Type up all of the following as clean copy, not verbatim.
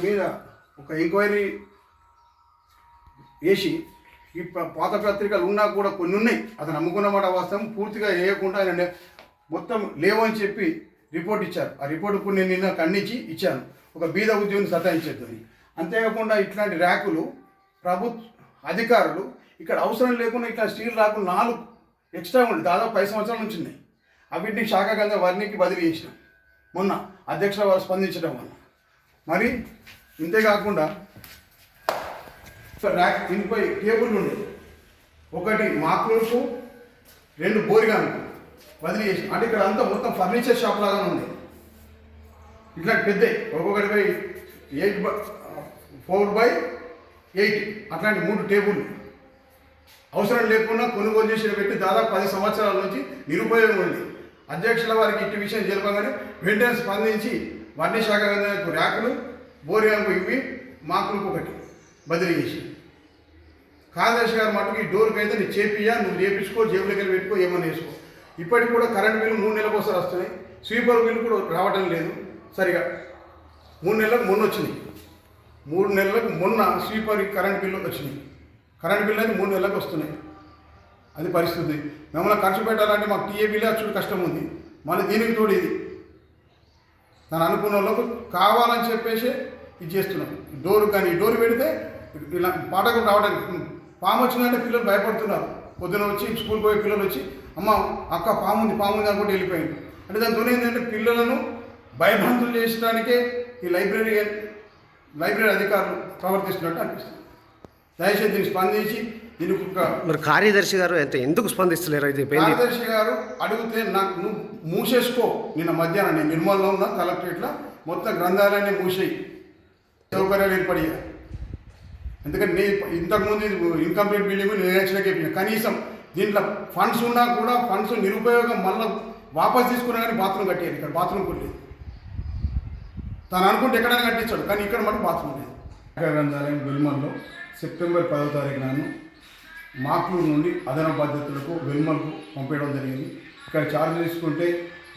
మీద ఒక ఎంక్వైరీ వేసి ఈ పాత పత్రికలు ఉన్నా కూడా కొన్ని ఉన్నాయి, అతను అమ్ముకున్నమాట వాస్తవం, పూర్తిగా వేయకుండా ఆయన మొత్తం లేవని చెప్పి రిపోర్ట్ ఇచ్చారు. ఆ రిపోర్టుకు నేను నిన్న ఖండించి ఇచ్చాను, ఒక బీద ఉద్యోగిని సతాయించేద్దని. అంతేకాకుండా ఇట్లాంటి ర్యాకులు అధికారులు ఇక్కడ అవసరం లేకుండా ఇట్లా స్టీల్ ర్యాకులు 4 ఎక్స్ట్రా ఉంది, దాదాపు 10 సంవత్సరాల నుంచి ఉన్నాయి. అవిటిని శాఖ కింద వర్ణికి బదిలీ చేసినాం మొన్న అధ్యక్షుల వారు స్పందించడం వల్ల. మరి ఇంతేకాకుండా ర్యాక్ దీనిపై టేబుల్ ఉండే, ఒకటి మాక్లూర్కు 2 బోరిగాన్కు బదిలీ చేసి, అంటే ఇక్కడ అంతా మొత్తం ఫర్నిచర్ షాప్ లాగానే ఉంది. ఇట్లా పెద్ద ఒక్కొక్కటిపై 4x8 అట్లాంటి 3 టేబుల్ అవసరం లేకుండా కొనుగోలు చేసి పెట్టి దాదాపు 10 సంవత్సరాల నుంచి నిరుపయోగం ఉంది. అధ్యక్షుల వారికి ఇట్టి విషయం జరపగానే వెంటనే స్పందించి వన్య శాఖ ర్యాకులు బోరిగాన్కు ఇవి మాకులకు ఒకటి బదిలీ చేసి, కార్యదర్శి గారు మటుకు ఈ డోర్కి అయితే నేను చేపియా, నువ్వు చేపించుకో, జేబులకి వెళ్ళి పెట్టుకో, ఏమన్నా వేసుకో. ఇప్పటికి కూడా కరెంట్ బిల్లు 3 నెలలకు ఒకసారి వస్తున్నాయి, స్వీపర్ బిల్లు కూడా రావడం లేదు సరిగా. 3 నెలలకు మొన్న వచ్చినాయి, 3 నెలలకు మొన్న స్వీపర్ కరెంట్ బిల్లు వచ్చినాయి. కరెంట్ బిల్లు అయితే 3 నెలలకు వస్తున్నాయి. అది పరిస్థితి. మిమ్మల్ని ఖర్చు పెట్టాలంటే మాకు టీఏ బిల్లు చూడు కష్టం ఉంది, మళ్ళీ దీనికి తోడు ఇది తను అనుకున్న వాళ్ళకు కావాలని చెప్పేసి ఇది చేస్తున్నాం. డోరు కానీ డోరు పెడితే ఇలా పాటకు రావడానికి పాము వచ్చిందంటే పిల్లలు భయపడుతున్నారు. పొద్దున వచ్చి స్కూల్కి పోయే పిల్లలు వచ్చి అమ్మ అక్క పాముంది అనుకుంటే వెళ్ళిపోయింది. అంటే దానితో ఏంటంటే పిల్లలను భయభ్రాంతులు చేయడానికే ఈ లైబ్రరీ అధికారులు ప్రవర్తిస్తున్నట్టు అనిపిస్తుంది. దయచేసి దీన్ని స్పందించి దీనికి మరి కార్యదర్శి గారు ఎందుకు స్పందిస్తలేరు? అయితే కార్యదర్శి గారు అడిగితే నాకు నువ్వు మూసేసుకో, నిన్న మధ్యాహ్నం నేను నిర్మల్లో ఉన్న కలెక్టరేట్లో మొత్తం గ్రంథాలయాన్ని మూసేయి, సౌకర్యాలు ఏర్పడియా. ఎందుకంటే ఇంతకుముందు ఇన్కంప్లీట్ బిల్డింగ్ నేను యాక్చువల్గా చెప్పిన కనీసం దీంట్లో ఫండ్స్ ఉన్నా కూడా ఫండ్స్ నిరుపయోగం మళ్ళీ వాపస్ తీసుకున్నా కానీ బాత్రూమ్ కట్టేది. ఇక్కడ బాత్రూమ్ కూడా లేదు. తను అనుకుంటే ఎక్కడైనా కట్టించాడు, కానీ ఇక్కడ మటు బాత్రూమ్ లేదు. గ్రంథాలయం వెల్మల్లో సెప్టెంబర్ 10వ తారీఖు నాడు మాక్లూరు నుండి అదనపు బాధ్యతలకు వెల్మల్కు పంపేయడం జరిగింది. ఇక్కడ ఛార్జ్ తీసుకుంటే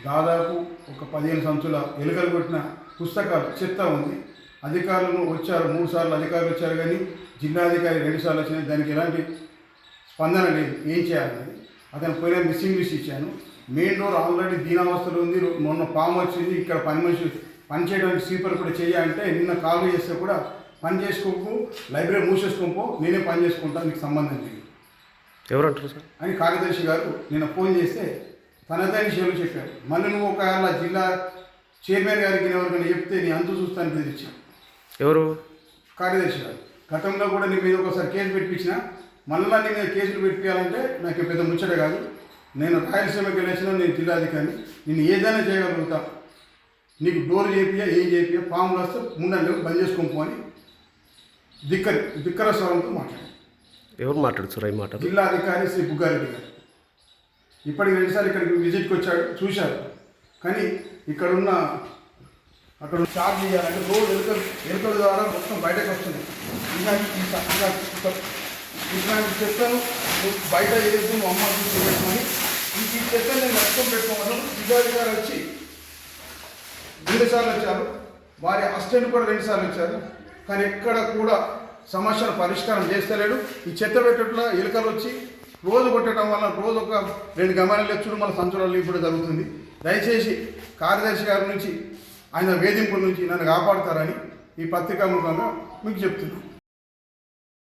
దాదాపు ఒక 15 సంచుల ఎలుకలు కొట్టిన పుస్తకాలు చెత్త ఉంది. అధికారులు వచ్చారు, 3 సార్లు అధికారులు వచ్చారు, కానీ జిల్లాధికారి 2 సార్లు వచ్చినాయి. దానికి ఎలాంటి స్పందన లేదు. ఏం చేయాలని అతను పోయిన మిస్సింగ్ లిస్ట్ ఇచ్చాను. మెయిన్ డోర్ ఆల్రెడీ దీనావస్థలో ఉంది. మొన్న పాము వచ్చింది, ఇక్కడ పని చేయడానికి స్వీపర్ కూడా చేయాలంటే నిన్న కాల్ చేస్తే కూడా పని చేసుకోకు, లైబ్రరీ మూసేసుకోపో, నేనే పని చేసుకుంటాను, నీకు సంబంధం లేదు ఎవరంటారు సార్ అని కార్యదర్శి గారు నిన్న ఫోన్ చేస్తే తనదైన విషయాలు చెప్పారు. మళ్ళీ నువ్వు ఒకవేళ జిల్లా చైర్మన్ గారికి ఎవరికైనా చెప్తే నీ అంతు చూస్తాను బెదిరించాను. ఎవరు? కార్యదర్శి గారు. గతంలో కూడా నీ మీద ఒకసారి కేసు పెట్టించిన, మళ్ళీ నీ మీద కేసులు పెట్టించాలంటే నాకు పెద్ద ముచ్చట కాదు. నేను రాయలసీమకి వెళ్ళేసిన, నేను జిల్లాధికారిని, నేను ఏదైనా చేయగలుగుతా, నీకు డోర్ చేపియా, ఏం చేపియా, పాములు వస్తే ముందండి బంద్ చేసుకోపో అని ధిక్కర స్వరంతో మాట్లాడారు. ఎవరు మాట్లాడుతారు? ఈ మాట జిల్లాధికారి శ్రీ బుగ్గారెడ్డి గారు ఇప్పటికి 2 సార్లు ఇక్కడికి విజిట్కి వచ్చాడు, చూశారు. కానీ ఇక్కడున్న అక్కడ చార్జ్ చేయాలంటే రోజు ఎలుకల ద్వారా మొత్తం బయటకు వస్తుంది. ఇట్లాంటి చెత్తను బయట చేసి అమ్మ చూసి పెట్టుకొని ఈ చెత్తను నేను నష్టం పెట్టుకోమని జిల్లాధికారి వచ్చి 2 సార్లు వచ్చారు, వారి అసిస్టెంట్ కూడా 2 సార్లు వచ్చారు. కానీ ఎక్కడ కూడా సమస్యను పరిష్కారం చేస్తలేడు. ఈ చెత్త పెట్టట్లో ఎలుకలు వచ్చి రోజు కొట్టడం వల్ల రోజు ఒక 2 గమనాలు ఎచ్చుడు మన సంచులలో ఇప్పుడు జరుగుతుంది. దయచేసి కార్యదర్శి గారి నుంచి, ఆయన వేధింపుల నుంచి నన్ను కాపాడుతారని ఈ పత్రికా ముఖంగా మీకు చెప్తున్నాను.